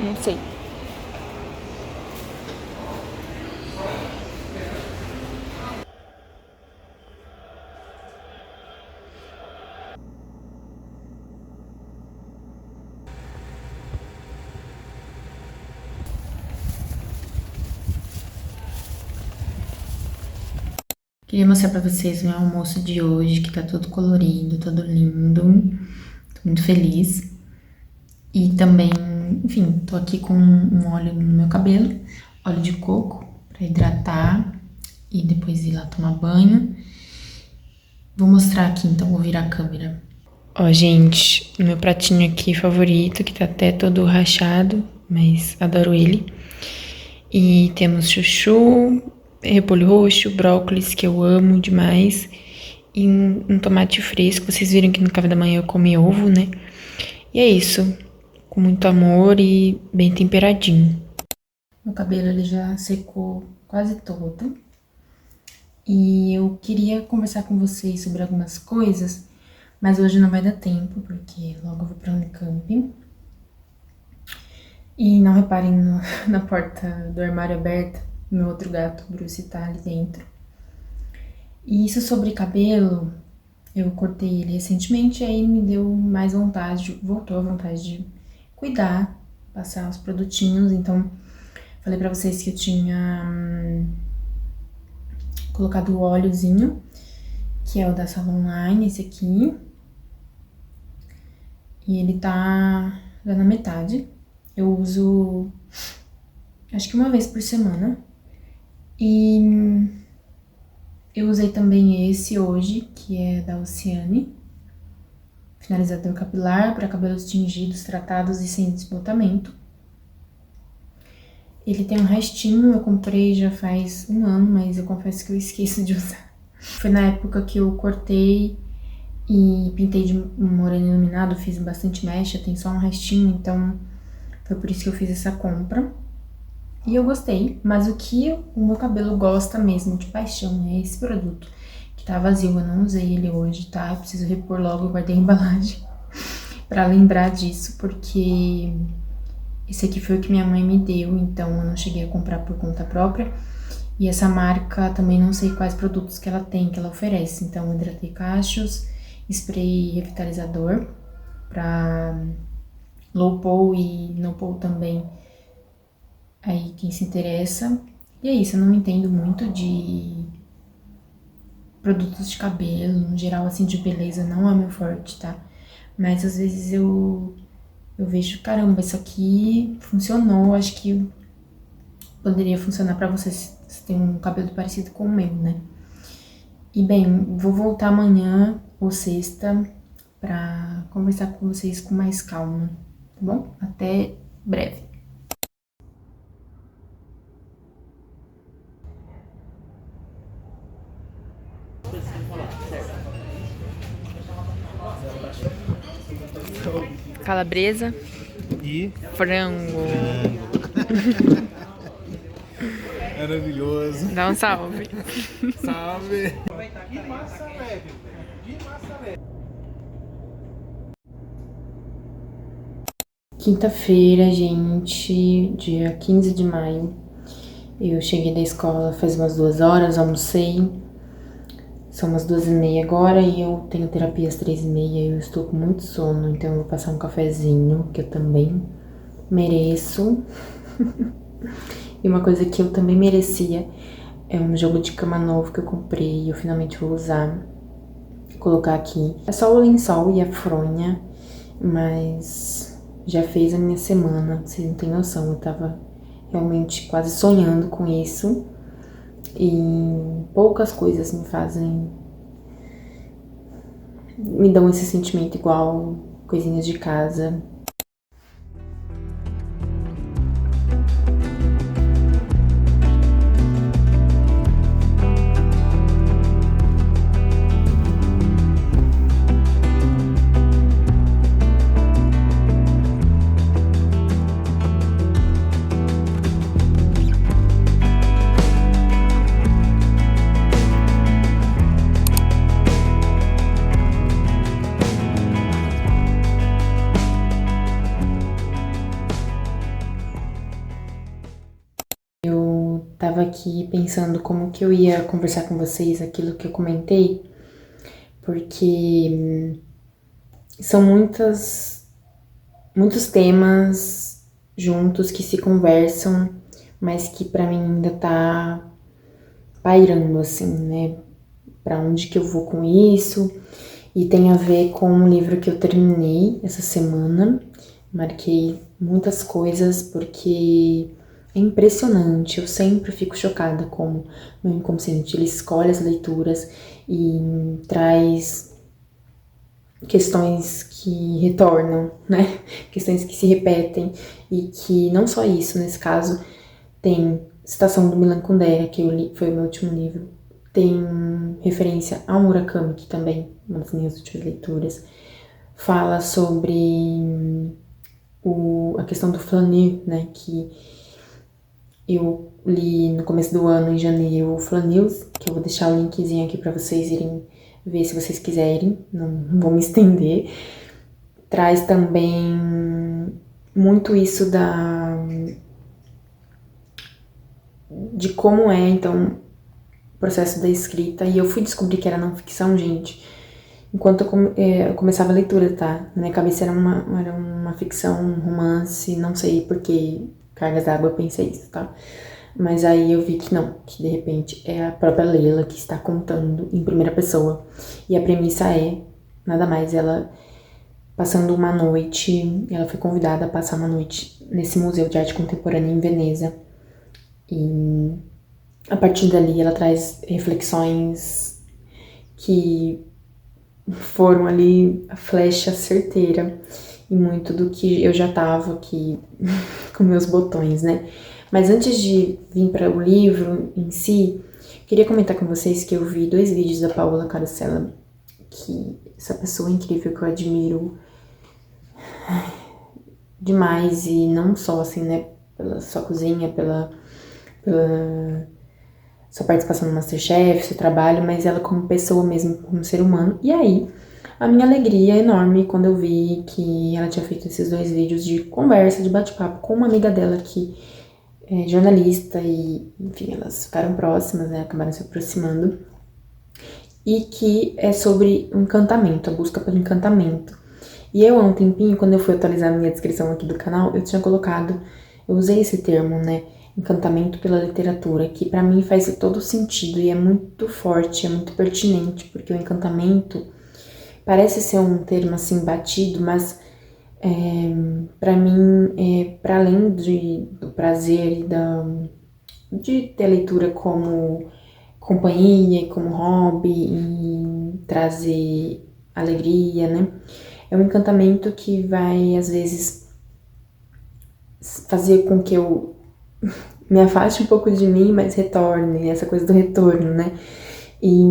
Não sei. Queria mostrar pra vocês meu almoço de hoje, que tá todo colorido, todo lindo. Tô muito feliz. E também, enfim, tô aqui com um óleo no meu cabelo, óleo de coco, pra hidratar e depois ir lá tomar banho. Vou mostrar aqui, então vou virar a câmera. Ó, gente, meu pratinho aqui favorito, que tá até todo rachado, mas adoro ele. E temos chuchu, repolho roxo, brócolis, que eu amo demais, e um tomate fresco. Vocês viram que no café da manhã eu comi ovo, né? E é isso, com muito amor e bem temperadinho. Meu cabelo ele já secou quase todo. E eu queria conversar com vocês sobre algumas coisas, mas hoje não vai dar tempo, porque logo eu vou pra Unicamp. E não reparem na porta do armário aberta, meu outro gato, Bruce, tá ali dentro. E isso sobre cabelo, eu cortei ele recentemente, aí me deu mais vontade, voltou a vontade de cuidar, passar os produtinhos. Então, falei pra vocês que eu tinha colocado o óleozinho, que é o da Salon Line, esse aqui. E ele tá já na metade. Eu uso, acho que uma vez por semana. E eu usei também esse hoje, que é da Oceane. Finalizador capilar para cabelos tingidos, tratados e sem desbotamento. Ele tem um restinho, eu comprei já faz um ano, mas eu confesso que eu esqueço de usar. Foi na época que eu cortei e pintei de moreno iluminado, fiz bastante mecha, tem só um restinho, então foi por isso que eu fiz essa compra. E eu gostei, mas o que o meu cabelo gosta mesmo, de paixão, é esse produto, que tá vazio, eu não usei ele hoje, tá? Eu preciso repor logo, eu guardei a embalagem pra lembrar disso, porque esse aqui foi o que minha mãe me deu, então eu não cheguei a comprar por conta própria. E essa marca, também não sei quais produtos que ela tem, que ela oferece. Então, hidratei cachos, spray revitalizador pra low pole e no pole também, aí quem se interessa. E é isso, eu não entendo muito de produtos de cabelo, no geral, assim, de beleza, não é meu forte, tá? Mas às vezes eu vejo, caramba, isso aqui funcionou, acho que poderia funcionar pra você se tem um cabelo parecido com o meu, né? E bem, vou voltar amanhã ou sexta pra conversar com vocês com mais calma, tá bom? Até breve. Calabresa E frango. maravilhoso. Dá um salve. Salve. Que massa, velho. Que massa, velho. Quinta-feira, gente, dia 15 de maio. Eu cheguei da escola faz umas 2 horas, almocei. São umas 2h30 agora e eu tenho terapia às 3h30. Eu estou com muito sono, então eu vou passar um cafezinho, que eu também mereço. E uma coisa que eu também merecia é um jogo de cama novo que eu comprei e eu finalmente vou usar. Vou colocar aqui. É só o lençol e a fronha, mas já fez a minha semana, vocês não têm noção. Eu tava realmente quase sonhando com isso. E poucas coisas me dão esse sentimento igual coisinhas de casa. tava aqui pensando como que eu ia conversar com vocês aquilo que eu comentei, porque são muitos temas juntos que se conversam, mas que pra mim ainda tá pairando, assim, né? Pra onde que eu vou com isso? E tem a ver com um livro que eu terminei essa semana. Marquei muitas coisas porque é impressionante. Eu sempre fico chocada como meu inconsciente ele escolhe as leituras e traz questões que retornam, né? Questões que se repetem e que não só isso, nesse caso, tem Citação do Milan Kundera, que eu li, foi o meu último livro. Tem referência ao Murakami, que também, uma das minhas últimas leituras, fala sobre a questão do flanir, né, que eu li no começo do ano, em janeiro, o Flanils, que eu vou deixar o linkzinho aqui para vocês irem ver se vocês quiserem, não vou me estender. Traz também muito isso de como é, então, o processo da escrita. E eu fui descobrir que era não ficção, gente, enquanto eu começava a leitura, tá? Na minha cabeça era uma ficção, um romance, não sei por que cargas d'água eu pensei isso, tá? Mas aí eu vi que não, que de repente é a própria Leila que está contando em primeira pessoa. E a premissa é, nada mais, ela passando uma noite, ela foi convidada a passar uma noite nesse Museu de Arte Contemporânea em Veneza. E a partir dali ela traz reflexões que foram ali a flecha certeira e muito do que eu já tava aqui com meus botões, né? Mas antes de vir para o livro em si, queria comentar com vocês que eu vi 2 vídeos da Paola Carosella, que essa pessoa incrível que eu admiro demais, e não só assim, né, pela sua cozinha, pela sua participação no MasterChef, seu trabalho, mas ela como pessoa mesmo, como ser humano. E aí, a minha alegria é enorme quando eu vi que ela tinha feito esses 2 vídeos de conversa, de bate-papo com uma amiga dela que é jornalista e, enfim, elas ficaram próximas, né, acabaram se aproximando. E que é sobre o encantamento, a busca pelo encantamento. E eu, há um tempinho, quando eu fui atualizar a minha descrição aqui do canal, eu tinha colocado, eu usei esse termo, né, encantamento pela literatura, que pra mim faz todo sentido e é muito forte, é muito pertinente, porque o encantamento parece ser um termo assim batido, mas pra mim, para além do prazer e de ter a leitura como companhia, como hobby e trazer alegria, né? É um encantamento que vai, às vezes, fazer com que eu me afaste um pouco de mim, mas retorne, essa coisa do retorno, né? E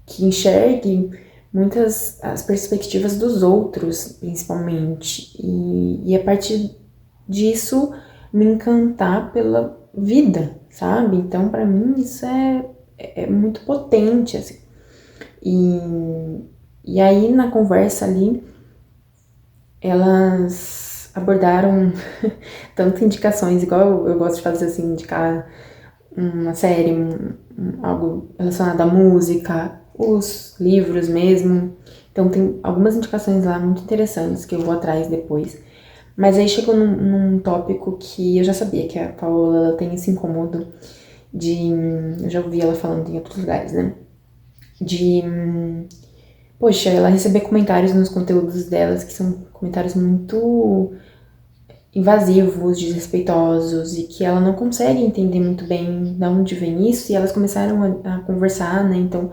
que enxergue muitas as perspectivas dos outros, principalmente. E a partir disso, me encantar pela vida, sabe? Então, pra mim, isso é muito potente, assim. E aí, na conversa ali, elas abordaram tanto indicações, igual eu gosto de fazer, assim, indicar uma série, algo relacionado à música, os livros mesmo. Então, tem algumas indicações lá muito interessantes que eu vou atrás depois. Mas aí chegou num tópico que eu já sabia que a Paola ela tem esse incômodo de... Eu já ouvi ela falando em outros lugares, né? De... Poxa, ela receber comentários nos conteúdos delas que são comentários muito invasivos, desrespeitosos, e que ela não consegue entender muito bem de onde vem isso, e elas começaram a conversar, né? Então...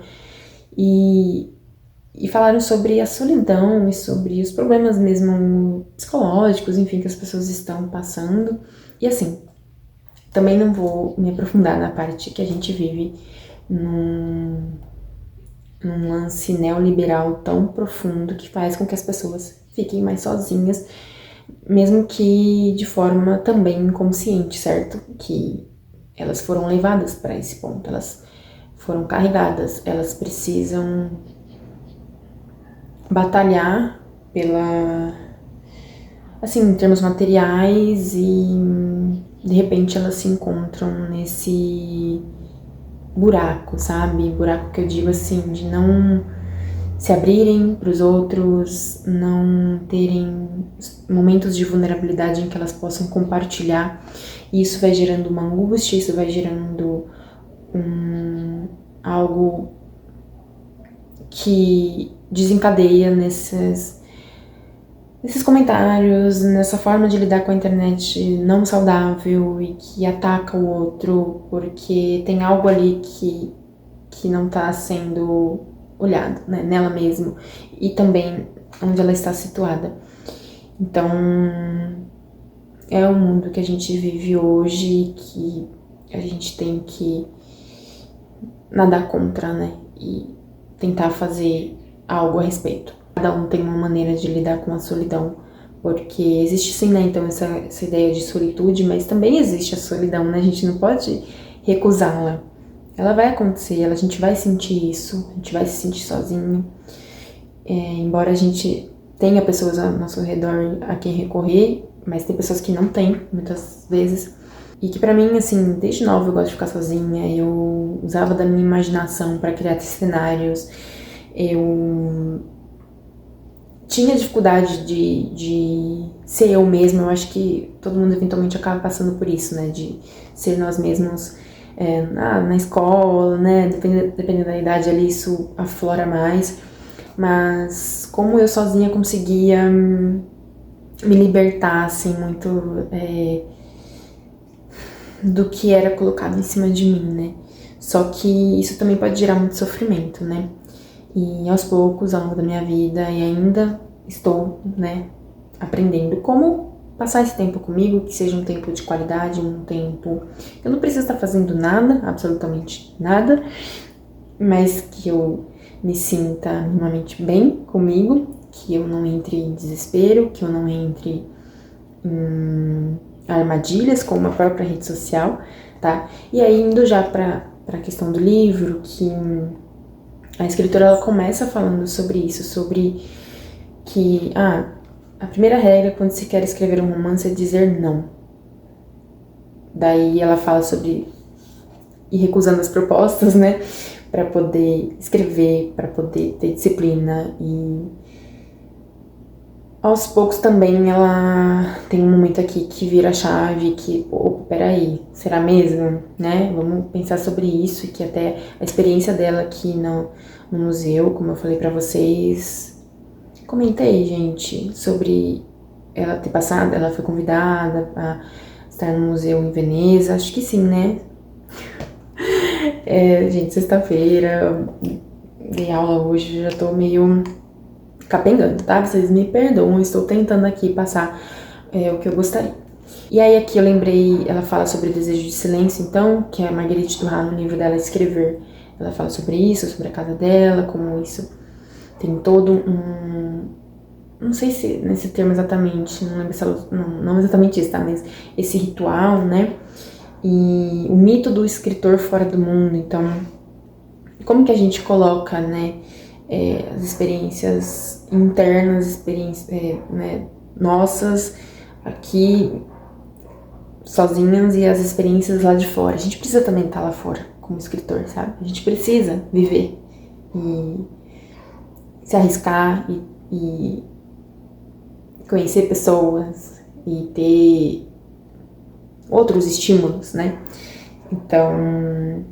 E falaram sobre a solidão e sobre os problemas mesmo psicológicos, enfim, que as pessoas estão passando. E assim, também não vou me aprofundar na parte que a gente vive num lance neoliberal tão profundo que faz com que as pessoas fiquem mais sozinhas, mesmo que de forma também inconsciente, certo? Que elas foram levadas para esse ponto, elas foram carregadas, elas precisam batalhar pela, assim, em termos materiais e de repente elas se encontram nesse buraco, sabe? Buraco que eu digo assim, de não se abrirem para os outros, não terem momentos de vulnerabilidade em que elas possam compartilhar. E isso vai gerando uma angústia, isso vai gerando algo que desencadeia nesses comentários, nessa forma de lidar com a internet não saudável e que ataca o outro porque tem algo ali que não tá sendo olhado, né, nela mesma e também onde ela está situada. Então, é o mundo que a gente vive hoje que a gente tem que nadar contra, né, e tentar fazer algo a respeito. Cada um tem uma maneira de lidar com a solidão, porque existe sim, né, então essa ideia de solitude, mas também existe a solidão, né, a gente não pode recusá-la. Ela vai acontecer, a gente vai sentir isso, a gente vai se sentir sozinho, embora a gente tenha pessoas ao nosso redor a quem recorrer, mas tem pessoas que não tem, muitas vezes, e que pra mim, assim, desde nova eu gosto de ficar sozinha, eu usava da minha imaginação pra criar cenários, eu tinha dificuldade de ser eu mesma. Eu acho que todo mundo eventualmente acaba passando por isso, né, de ser nós mesmos na escola, né, dependendo da idade ali isso aflora mais, mas como eu sozinha conseguia me libertar, assim, muito do que era colocado em cima de mim, né, só que isso também pode gerar muito sofrimento, né, e aos poucos, ao longo da minha vida, e ainda estou, né, aprendendo como passar esse tempo comigo, que seja um tempo de qualidade, um tempo... Eu não preciso estar fazendo nada, absolutamente nada, mas que eu me sinta minimamente bem comigo, que eu não entre em desespero, que eu não entre em armadilhas como a própria rede social, tá? E aí, indo já para a questão do livro, que a escritora ela começa falando sobre isso, sobre que a primeira regra quando se quer escrever um romance é dizer não. Daí ela fala sobre ir recusando as propostas, né, para poder escrever, para poder ter disciplina, e aos poucos também ela tem um momento aqui que vira a chave, que, peraí, será mesmo, né? Vamos pensar sobre isso, e que até a experiência dela aqui no museu, como eu falei pra vocês, comentei, gente, sobre ela ter passado, ela foi convidada a estar no museu em Veneza, acho que sim, né? Gente, sexta-feira, dei aula hoje, já tô meio capengando, tá? Vocês me perdoam, estou tentando aqui passar o que eu gostaria. E aí aqui eu lembrei, ela fala sobre o desejo de silêncio, então, que é a Marguerite Duras, no livro dela, Escrever. Ela fala sobre isso, sobre a casa dela, como isso tem todo não sei se nesse termo exatamente, não lembro se ela, não exatamente isso, tá? Mas esse ritual, né? E o mito do escritor fora do mundo. Então, como que a gente coloca, né, as experiências internas, experiências né, nossas aqui sozinhas e as experiências lá de fora. A gente precisa também estar lá fora como escritor, sabe? A gente precisa viver e se arriscar e conhecer pessoas e ter outros estímulos, né? Então,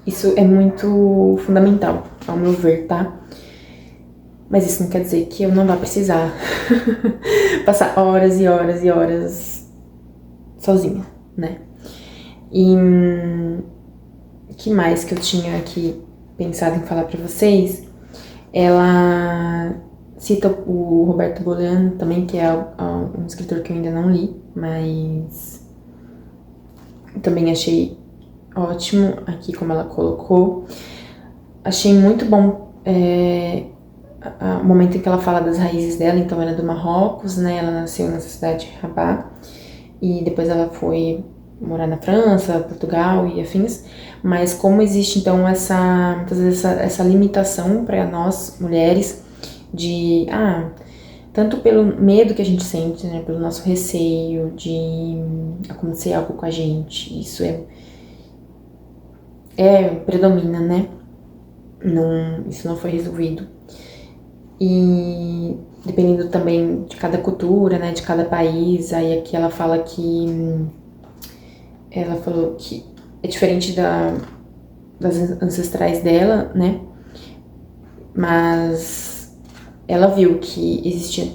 isso é muito fundamental, ao meu ver, tá? Mas isso não quer dizer que eu não vá precisar passar horas e horas e horas sozinha, né? E que mais que eu tinha aqui pensado em falar pra vocês? Ela cita o Roberto Bolaño também, que é um escritor que eu ainda não li, mas também achei ótimo aqui como ela colocou. Achei muito bom o momento em que ela fala das raízes dela. Então ela é do Marrocos, né? Ela nasceu na cidade de Rabat e depois ela foi morar na França, Portugal e afins. Mas como existe então muitas vezes essa limitação para nós mulheres de tanto pelo medo que a gente sente, né, pelo nosso receio de acontecer algo com a gente. Isso predomina, né? Isso não foi resolvido. E dependendo também de cada cultura, né, de cada país, aí aqui ela falou que é diferente das ancestrais dela, né, mas ela viu que existia,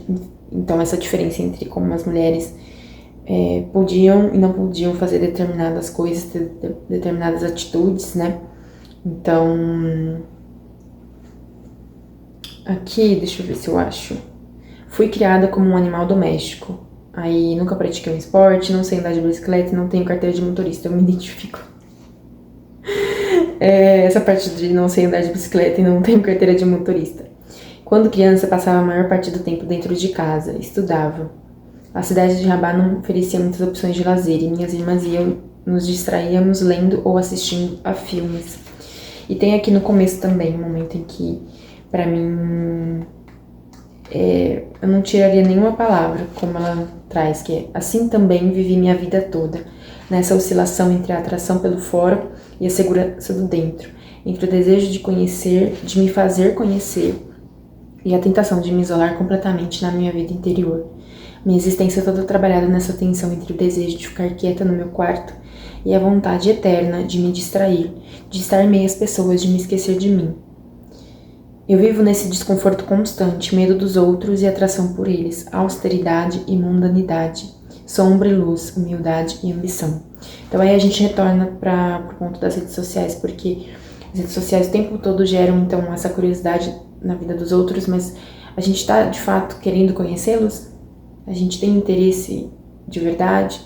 então, essa diferença entre como as mulheres podiam e não podiam fazer determinadas coisas, ter determinadas atitudes, né, então... Aqui, deixa eu ver se eu acho. Fui criada como um animal doméstico. Aí nunca pratiquei um esporte, não sei andar de bicicleta e não tenho carteira de motorista. Eu me identifico. Essa parte de não sei andar de bicicleta e não tenho carteira de motorista. Quando criança, passava a maior parte do tempo dentro de casa, estudava. A cidade de Rabat não oferecia muitas opções de lazer e minhas irmãs e eu nos distraíamos lendo ou assistindo a filmes. E tem aqui no começo também um momento em que, pra mim, eu não tiraria nenhuma palavra, como ela traz, que é: assim também vivi minha vida toda, nessa oscilação entre a atração pelo fora e a segurança do dentro, entre o desejo de conhecer, de me fazer conhecer, e a tentação de me isolar completamente na minha vida interior. Minha existência toda trabalhada nessa tensão entre o desejo de ficar quieta no meu quarto e a vontade eterna de me distrair, de estar em meio às pessoas, de me esquecer de mim. Eu vivo nesse desconforto constante, medo dos outros e atração por eles, austeridade e mundanidade, sombra e luz, humildade e ambição. Então aí a gente retorna para o ponto das redes sociais, porque as redes sociais o tempo todo geram então essa curiosidade na vida dos outros, mas a gente está de fato querendo conhecê-los? A gente tem interesse de verdade?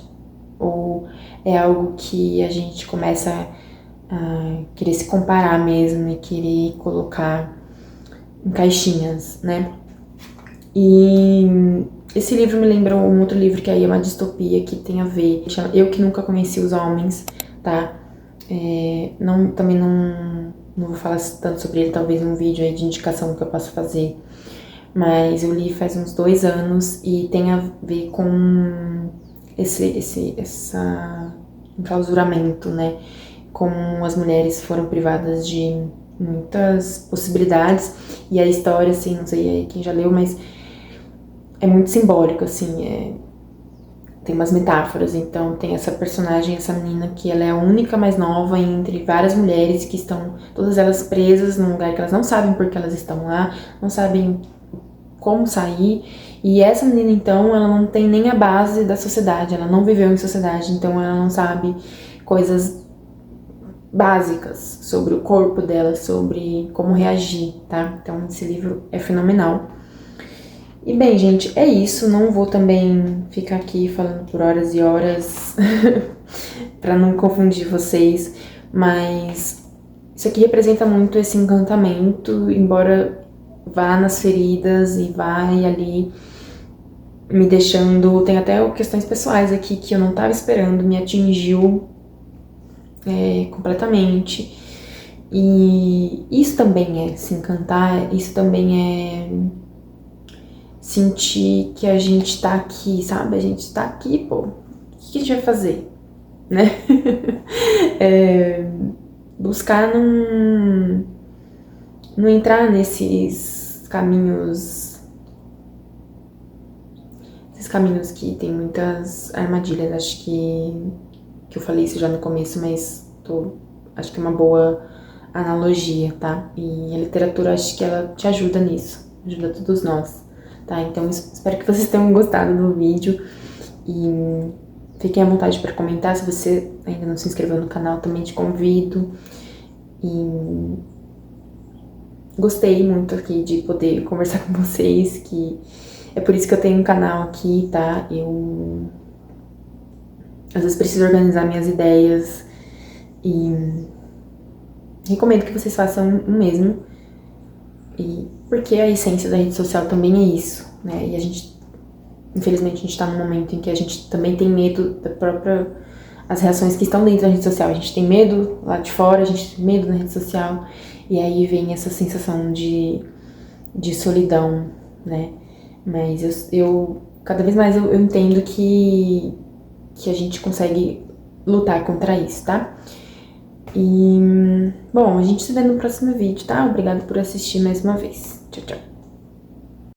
Ou é algo que a gente começa a querer se comparar mesmo e querer colocar em caixinhas, né? E esse livro me lembrou um outro livro que aí é uma distopia que tem a ver, chama Eu Que Nunca Conheci os Homens, tá? Também não vou falar tanto sobre ele, talvez num vídeo aí de indicação que eu possa fazer, mas eu li faz uns 2 anos e tem a ver com esse enclausuramento, né? Como as mulheres foram privadas de muitas possibilidades, e a história, assim, não sei aí quem já leu, mas é muito simbólico, assim, tem umas metáforas. Então tem essa personagem, essa menina, que ela é a única mais nova entre várias mulheres que estão, todas elas presas num lugar que elas não sabem por que elas estão lá, não sabem como sair, e essa menina, então, ela não tem nem a base da sociedade, ela não viveu em sociedade, então ela não sabe coisas básicas sobre o corpo dela, sobre como reagir, tá? Então esse livro é fenomenal. E bem, gente, é isso. Não vou também ficar aqui falando por horas e horas para não confundir vocês, mas isso aqui representa muito esse encantamento, embora vá nas feridas e vai ali me deixando... Tem até questões pessoais aqui que eu não tava esperando, me atingiu completamente. E isso também é se encantar, isso também é sentir que a gente tá aqui, sabe? A gente tá aqui, pô, o que a gente vai fazer, né? Buscar não entrar nesses caminhos, que tem muitas armadilhas. Acho que eu falei isso já no começo, mas acho que é uma boa analogia, tá? E a literatura, acho que ela te ajuda nisso, ajuda todos nós, tá? Então espero que vocês tenham gostado do vídeo e fiquem à vontade para comentar. Se você ainda não se inscreveu no canal, também te convido. E gostei muito aqui de poder conversar com vocês, que é por isso que eu tenho um canal aqui, tá? Eu às vezes preciso organizar minhas ideias e recomendo que vocês façam o mesmo, porque a essência da rede social também é isso, né? E a gente, infelizmente, a gente tá num momento em que a gente também tem medo as reações que estão dentro da rede social. A gente tem medo lá de fora, a gente tem medo na rede social, e aí vem essa sensação de solidão, né? Mas eu cada vez mais eu entendo que a gente consegue lutar contra isso, tá? E, bom, a gente se vê no próximo vídeo, tá? Obrigada por assistir mais uma vez. Tchau, tchau.